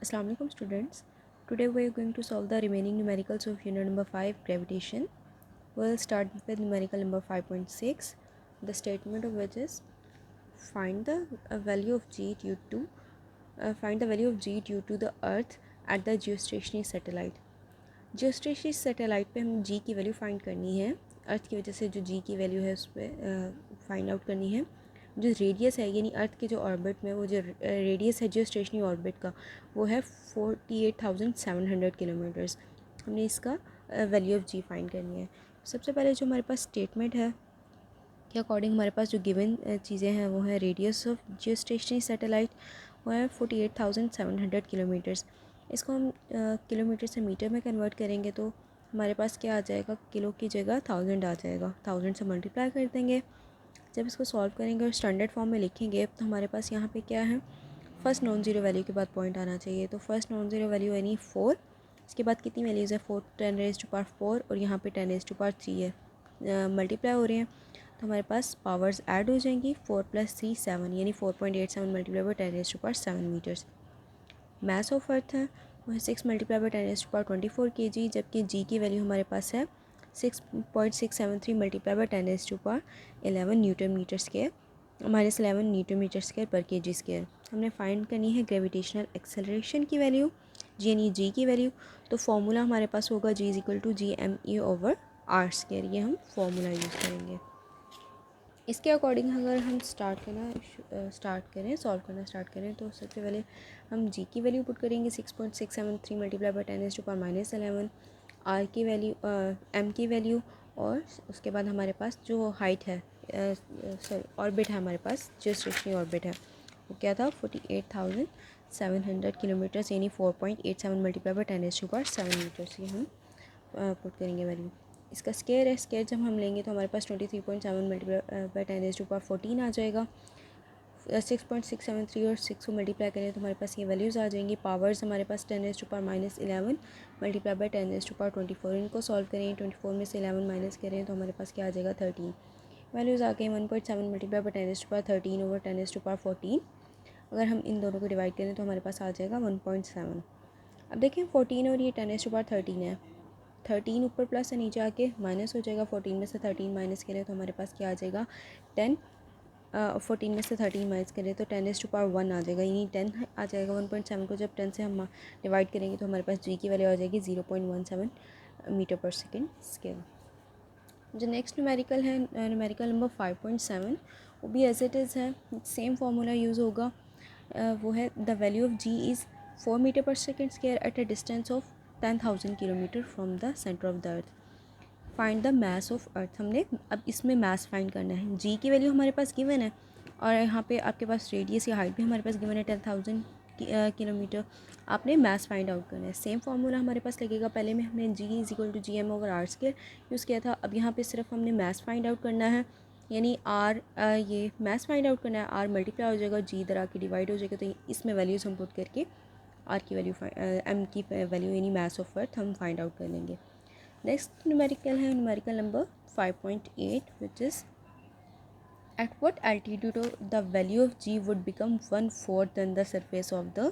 Assalamu alaikum students. Today we are going to solve the remaining numericals of unit number 5 gravitation. We'll start with numerical number 5.6. The statement of which is find the value of g due to the earth at the geostationary satellite. Geostationary satellite पे हम जी की value find करनी है। अर्थ की वजह से जो जी की वैल्यू है उस पर फाइंड आउट करनी है। जो रेडियस है यानी अर्थ के जो ऑर्बिट में वो जो रेडियस है जियोस्टेशनरी ऑर्बिट का वो है 48,700 किलोमीटर्स। हमने इसका वैल्यू ऑफ जी फाइंड करनी है। सबसे पहले जो हमारे पास स्टेटमेंट है के अकॉर्डिंग हमारे पास जो गिवन चीज़ें हैं वो है रेडियस ऑफ जियोस्टेशनरी सैटेलाइट वो है 48,700 किलोमीटर्स। इसको हम किलोमीटर से मीटर में कन्वर्ट करेंगे तो हमारे पास क्या आ जाएगा, किलो की जगह 1000 आ जाएगा। 1000 से मल्टीप्लाई कर देंगे। जब इसको सॉल्व करेंगे और स्टैंडर्ड फॉर्म में लिखेंगे तो हमारे पास यहाँ पे क्या है, फर्स्ट नॉन ज़ीरो वैल्यू के बाद पॉइंट आना चाहिए। तो फर्स्ट नॉन ज़ीरो वैल्यू यानी 4, इसके बाद कितनी वैल्यूज़ है 4 10⁻⁴ और यहाँ पे 10⁻³ है, मल्टीप्लाई हो रहे हैं तो हमारे पास पावर्स ऐड हो जाएंगी। 4 + 3 7 यानी 4.87 multiply by 10⁻⁷ metres. Mass of Earth है वो है 6 मल्टीप्लाई बाई 10⁻24 kg, जबकि जी की वैल्यू हमारे पास है 6.673 multiply by 10⁻11 Newton metre square -11 Newton metre square पर kg स्क्वायर। हमने फाइंड करनी है ग्रेविटेशनल एक्सेलरेशन की वैल्यू जी यानी जी की वैल्यू। तो फॉर्मूला हमारे पास होगा G=GME/r²। ये हम फॉर्मूला यूज़ करेंगे। इसके अकॉर्डिंग अगर हम सॉल्व करना स्टार्ट करें तो सबसे पहले हम जी की वैल्यू पुट करेंगे 6.673 मल्टीप्लाई बाई 10⁻⁻11, आर की वैल्यू एम की वैल्यू, और उसके बाद हमारे पास जो हाइट है सॉरी ऑर्बिट है हमारे पास जो स्टेशनरी ऑर्बिट है वो क्या था 48,700 किलोमीटर्स यानी 4.87 मल्टीप्लाई बाई 10⁻7 मीटर्स। ये हम पुट करेंगे वैल्यू। इसका स्केयर है, स्केयर जब हम लेंगे तो हमारे पास 23.7 मल्टीप्लाई बाई 10⁻14 आ जाएगा। 6.673 और 6 को मल्टीप्लाई करें तो हमारे पास ये वैल्यूज़ आ जाएंगी। पावर्स हमारे पास 10⁻⁻11 मल्टीप्लाई बाई 10⁻24। इनको सॉल्व करें, 24 में से 11 माइनस करें तो हमारे पास क्या आ जाएगा 13। वैल्यूज़ आ गई 1.7 मल्टीप्लाई बाई 10⁻13 ओवर 10⁻14। अगर हम इन दोनों को डिवाइड करें तो हमारे पास आ जाएगा 1.7। अब देखें 14 और ये 10⁻13 है, 13 ऊपर प्लस है नीचे आके माइनस हो जाएगा। 14 में से 13 माइनस करें तो हमारे पास क्या आ जाएगा 10। 14 में से 13 माइनस करें तो 10⁻1 आ जाएगा यानी 10 आ जाएगा। 1.7 को जब 10 से हम डिवाइड करेंगे तो हमारे पास जी की वैल्यू आ जाएगी 0.17 मीटर पर सेकेंड स्केयर। जो नेक्स्ट न्यूमेरिकल है न्यूमेरिकल नंबर 5.7, वो भी एज इट इज़ है, सेम फार्मूला यूज़ होगा। वो है the value of g is 4 metre पर second square at a distance of 10,000 kilometre from the centre of the earth. Find the mass of earth. हमने अब इसमें मास फाइंड करना है। जी की वैल्यू हमारे पास गिवन है और यहाँ पे आपके पास रेडियस या हाइट भी हमारे पास गिवन है 10,000 किलोमीटर। आपने मास फाइंड आउट करना है। सेम फार्मूला हमारे पास लगेगा। पहले में हमने G=GM/r² यूज़ किया था। अब यहाँ पे सिर्फ हमने मास फाइंड आउट करना है यानी आर ये मास फाइंड आउट करना है। आर मल्टीप्लाई हो जाएगा, जी इधर आके डिवाइड हो जाएगा। तो इसमें वैल्यूज़ हम पुट करके आर की वैल्यू एम की वैल्यू यानी मास ऑफ अर्थ हम फाइंड आउट कर लेंगे। नेक्स्ट न्यूमेरिकल है numerical number 5.8 which is at what altitude the value of g would become 1/4 than the surface of the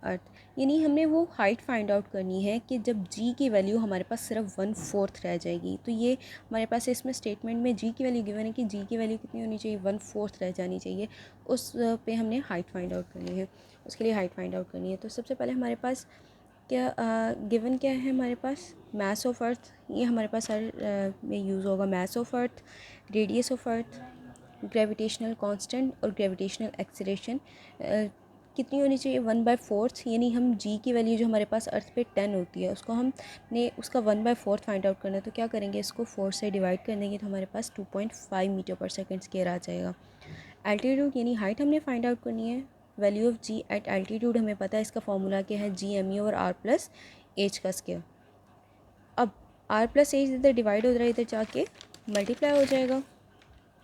अर्थ। यानी हमने वो हाइट फाइंड आउट करनी है कि जब जी की वैल्यू हमारे पास सिर्फ 1/4 रह जाएगी। तो ये हमारे पास इसमें स्टेटमेंट में जी की वैल्यू गिवन है कि जी की वैल्यू कितनी होनी चाहिए 1/4 रह जानी चाहिए। उस पे हमने हाइट फाइंड आउट करनी है, उसके लिए हाइट फाइंड आउट करनी है। तो सबसे पहले हमारे पास क्या गिवन क्या है, हमारे पास मास ऑफ अर्थ, ये हमारे पास हर में यूज़ होगा। मास of earth, radius of earth, gravitational constant और ग्रेविटेशनल एक्सीलरेशन कितनी होनी चाहिए 1/4। यानी हम जी की वैल्यू जो हमारे पास अर्थ पे 10 होती है उसको हमने उसका 1/4 फाइंड आउट करना है। तो क्या करेंगे, इसको 4 से डिवाइड कर देंगे तो हमारे पास 2.5 मीटर पर सेकेंड स्क्वायर आ जाएगा। एल्टीट्यूड यानी हाइट हमने फाइंड आउट करनी है। Value of g at altitude हमें पता है, इसका फॉर्मूला क्या है G/m/r+h का स्क्वायर। अब r+h इधर डिवाइड हो रहा है, इधर जाके मल्टीप्लाई हो जाएगा,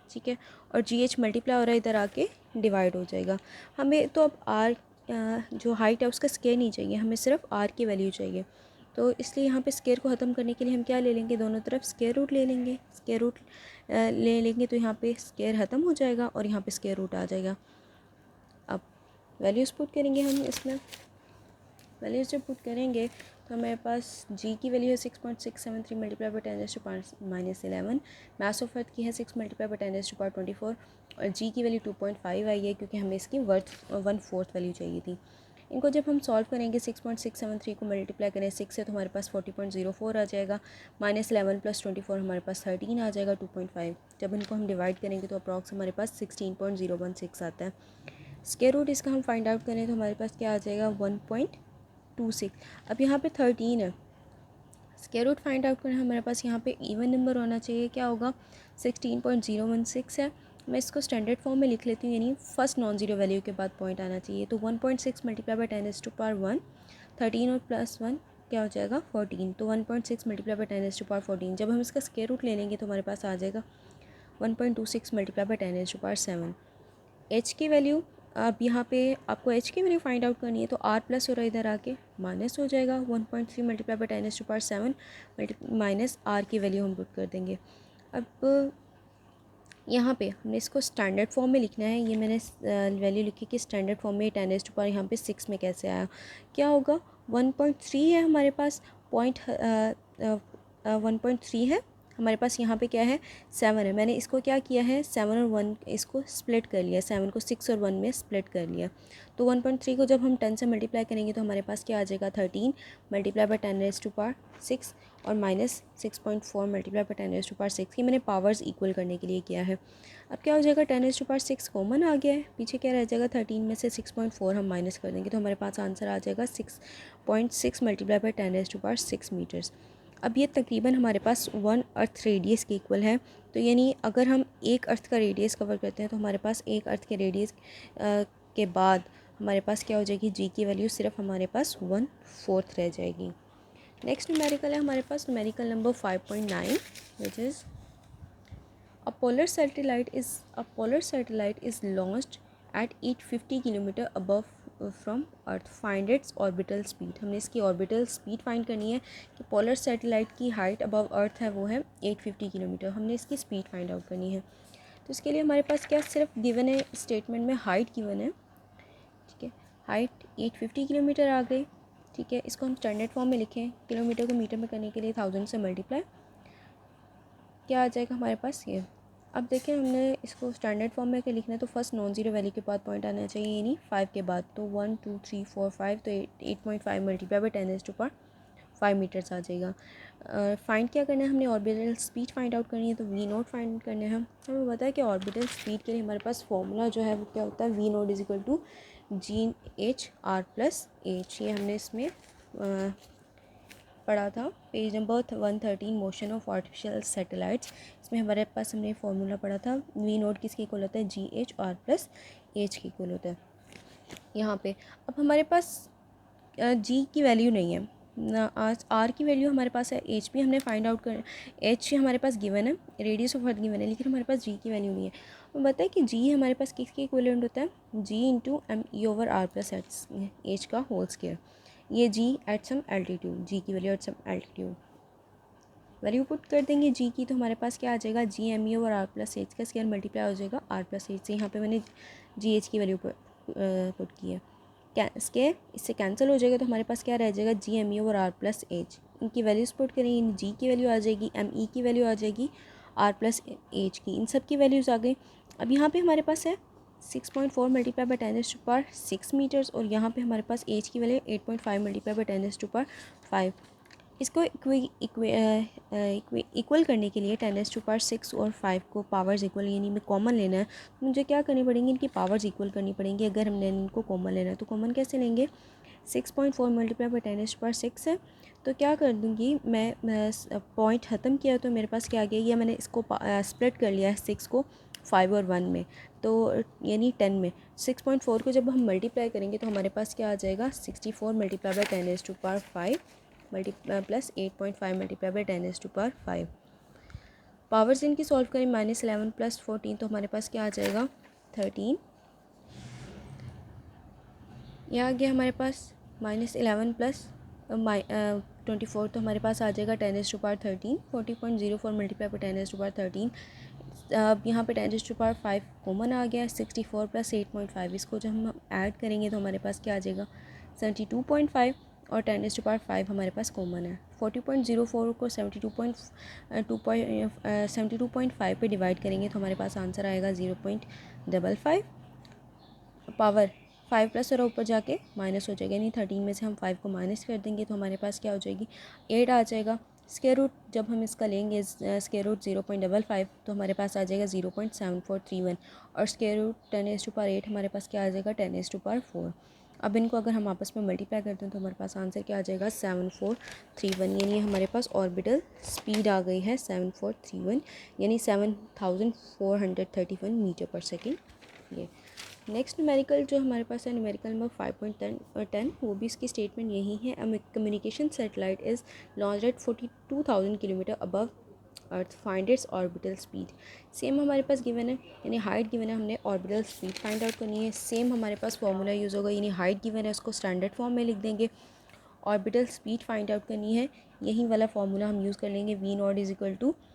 ठीक है, और GH मल्टीप्लाई हो रहा है इधर आके डिवाइड हो जाएगा। हमें तो अब r जो हाइट है उसका स्क्वायर नहीं चाहिए, हमें सिर्फ r की वैल्यू चाहिए। तो इसलिए यहाँ पे स्क्वायर को ख़त्म करने के लिए हम क्या ले लेंगे, दोनों तरफ स्क्वायर रूट ले लेंगे। स्क्वायर रूट ले लेंगे तो यहाँ पे स्क्वायर ख़त्म हो जाएगा और यहाँ पे स्क्वायर रूट आ जाएगा। अब वैल्यूज़ पुट करेंगे हम इसमें। वैल्यूज जब पुट करेंगे तो हमारे पास जी की वैल्यू है 6.673 मल्टीप्लाई बाई 10⁻⁻11, मास ऑफ अर्थ की है 6 मल्टीप्लाई बाई 10⁻24 और जी की वैल्यू 2.5 आई है क्योंकि हमें इसकी 1/4 वैल्यू चाहिए थी। इनको जब हम सॉल्व करेंगे 6.673 को मल्टीप्लाई करें 6 से तो हमारे पास 40.04 आ जाएगा, -11 + 24 हमारे पास 13 आ जाएगा 2.5। जब इनको हम डिवाइड करेंगे तो अप्रॉक्स हमारे पास 16.016 आता है। स्क्वायर रूट इसका हम फाइंड आउट करें तो हमारे पास क्या आ जाएगा 1.26। अब यहाँ पे 13 है, स्क्वायर रूट फाइंड आउट करें हमारे पास यहाँ पे इवन नंबर होना चाहिए, क्या होगा 16.016 है। मैं इसको स्टैंडर्ड फॉर्म में लिख लेती हूँ, यानी फर्स्ट नॉन ज़ीरो वैल्यू के बाद पॉइंट आना चाहिए। तो 1.6 मल्टीप्लाई बाई 10⁻1, 13 और +1 क्या हो जाएगा 14। तो 1.6 मल्टीप्लाई बाई 10⁻14। जब हम इसका स्क्वायर रूट ले लेंगे तो हमारे पास आ जाएगा 1.26 मल्टीप्लाई बाई 10⁻7। एच की वैल्यू, अब यहाँ पे आपको एच की वैल्यू फाइंड आउट करनी है तो आर प्लस हो रहा है, इधर आके माइनस हो जाएगा 1.3 मल्टीप्लाई बाई 10⁻7 माइनस आर की वैल्यू हम पुट कर देंगे। अब यहाँ पे हमने इसको स्टैंडर्ड फॉर्म में लिखना है। ये मैंने वैल्यू लिखी कि स्टैंडर्ड फॉर्म में 10⁻, यहाँ पे 6 में कैसे आया, क्या होगा 1.3 है हमारे पास, 1.3 है हमारे पास, यहाँ पे क्या है 7 है। मैंने इसको क्या किया है 7 और 1 इसको स्प्लिट कर लिया, 7 को 6 और 1 में स्प्लिट कर लिया। तो 1.3 को जब हम 10 से मल्टीप्लाई करेंगे तो हमारे पास क्या आ जाएगा 13 मल्टीप्लाई बाई 10⁻6 और -6.4 मल्टीप्लाई बाई 10⁻6। ये मैंने पावर्स इक्वल करने के लिए किया है। अब क्या हो जाएगा 10⁻6 कॉमन आ गया है, पीछे क्या रह जाएगा 13 में से 6.4 हम माइनस कर देंगे तो हमारे पास आंसर आ जाएगा 6.6 मल्टीप्लाई बाई 10⁻6 मीटर्स। अब ये तकरीबन हमारे पास 1 अर्थ रेडियस के इक्वल है। तो यानी अगर हम एक अर्थ का रेडियस कवर करते हैं तो हमारे पास एक अर्थ के रेडियस के बाद हमारे पास क्या हो जाएगी जी की वैल्यू सिर्फ हमारे पास 1/4 रह जाएगी। नेक्स्ट न्यूमेरिकल है हमारे पास numerical number 5.9, which is a polar satellite is launched at 850 kilometre above from earth, find its orbital speed. हमने इसकी ऑर्बिटल स्पीड फाइंड करनी है कि पोलर सैटेलाइट की हाइट अबव अर्थ है वो है 850 किलोमीटर, हमने इसकी स्पीड फाइंड आउट करनी है। तो इसके लिए हमारे पास क्या सिर्फ गिवन है, स्टेटमेंट में हाइट गिवन है, ठीक है, हाइट 850 किलोमीटर आ गई, ठीक है। इसको हम स्टैंडर्ड फॉर्म में लिखें, किलोमीटर को मीटर में करने के लिए 1000 से मल्टीप्लाई, क्या आ जाएगा हमारे पास ये। अब देखें हमने इसको स्टैंडर्ड फॉर्म में क्या लिखना है तो फर्स्ट नॉन ज़ीरो वैल्यू के बाद पॉइंट आना चाहिए, यानी 5 के बाद। तो 1 2 3 4 5, तो 8.5 मल्टीप्लाई बाई 10⁻5 मीटर्स आ जाएगा। फाइंड क्या करना है हमने, ऑर्बिटल स्पीड फाइंड आउट करनी है, तो वी नोट फाइंड करना है। हमें पता है कि ऑर्बिटल स्पीड के लिए हमारे पास फॉर्मूला जो है वो क्या होता है, v naught is equal to GH/R + H। ये हमने इसमें पढ़ा था page number 113, motion of artificial satellites. इसमें हमारे पास हमने फॉर्मूला पढ़ा था, वी नोट किसके इक्वल होता है GH/R + H के इक्वल होता है यहाँ पे। अब हमारे पास जी की वैल्यू नहीं है ना, आज आर की वैल्यू हमारे पास है, एच भी हमने फाइंड आउट कर, एच हमारे पास गिवन है, रेडियस ऑफ अर्थ गिवन है, लेकिन हमारे पास जी की वैल्यू नहीं है। तो बताए कि जी हमारे पास किसके इक्विवेलेंट होता है, G/ME/R + H का होल स्क्वायर। ये जी एट सम एल्टीट्यूड, जी की value at some altitude, value put कर देंगे जी की तो हमारे पास क्या आ जाएगा G/ME/R + H का स्क्वायर मल्टीप्लाई हो जाएगा R + H से। यहाँ पे मैंने GH की वैल्यू पुट की है, स्क्वायर इससे कैंसिल हो जाएगा तो हमारे पास क्या रह जाएगा G/ME/R + H। इनकी वैल्यूज पुट करेंगे, जी की वैल्यू आ जाएगी, ME की वैल्यू आ जाएगी, R + H की, इन सब की वैल्यूज़ आ गई। अब यहाँ पे हमारे पास है 6.4 मल्टीप्लाई बाई 10⁻6 मीटर्स और यहाँ पे हमारे पास H की वैल्यू 8.5 मल्टीप्लाई बाई 10⁻5। इसको इक्वल करने के लिए 10⁻6 और 5 को पावर्स इक्वल यानी में कॉमन लेना है, तो मुझे क्या करनी पड़ेंगी, इनकी पावर्स इक्वल करनी पड़ेंगी। अगर हमने इनको कॉमन लेना है तो कॉमन कैसे लेंगे, 6.4 मल्टीप्लाई बाई 10⁻6 है, तो क्या कर दूँगी मैं पॉइंट ख़त्म किया तो मेरे पास क्या आ गया, या मैंने इसको स्प्लिट कर लिया है 6 को 5 और 1 में, तो यानी 10 में 6.4 को जब हम मल्टीप्लाई करेंगे तो हमारे पास क्या आ जाएगा 64 multiply by 10⁻5 plus 8.5 multiply by 10⁻5। Powers इनकी सॉल्व करें, -11 + 14 तो हमारे पास क्या आ जाएगा 13। यह आ गया हमारे पास -11 + 24 तो हमारे पास आ जाएगा 10⁻13, 40.04 मल्टीप्लाई बाई 10⁻13। अब यहाँ पे 10⁻5 कॉमन आ गया, 64 + 8.5, इसको जब हम ऐड करेंगे तो हमारे पास क्या आ जाएगा 72.5। और 10⁵ हमारे पास कॉमन है। 40.04 को 72.5 पे डिवाइड करेंगे तो हमारे पास आंसर आएगा 0.55। पावर 5 प्लस और ऊपर जाके माइनस हो जाएगा, यानी 13 में से हम 5 को माइनस कर देंगे तो हमारे पास क्या हो जाएगी 8 आ जाएगा। स्क्वायर रूट जब हम इसका लेंगे स्क्वायर रूट 0.55 तो हमारे पास आ जाएगा 0.7431 और स्क्वायर रूट 10⁸ हमारे पास क्या आ जाएगा 10⁴। अब इनको अगर हम आपस में मल्टीप्लाई करते हैं तो हमारे पास आंसर क्या आ जाएगा 7431, यानी हमारे पास ऑर्बिटल स्पीड आ गई है 7431, यानी 7431 मीटर पर सेकेंड। ये नेक्स्ट न्यूमेरिकल जो हमारे पास है न्यूमेरिकल नंबर 5.10, वो भी इसकी स्टेटमेंट यही है। Communication satellite is launch eight 42,000 kilometre above earth, find its orbital speed. Same हमारे पास गिवन है, यानी हाइट गिवन है, हमने ऑर्बिटल स्पीड फाइंड आउट करनी है। सेम हमारे पास फॉर्मूला यूज़ होगा, यानी हाइट गिवन है उसको स्टैंडर्ड फॉर्म में लिख देंगे, ऑर्बिटल स्पीड फाइंड आउट करनी है, यही वाला फार्मूला हम यूज़ कर लेंगे। v0 =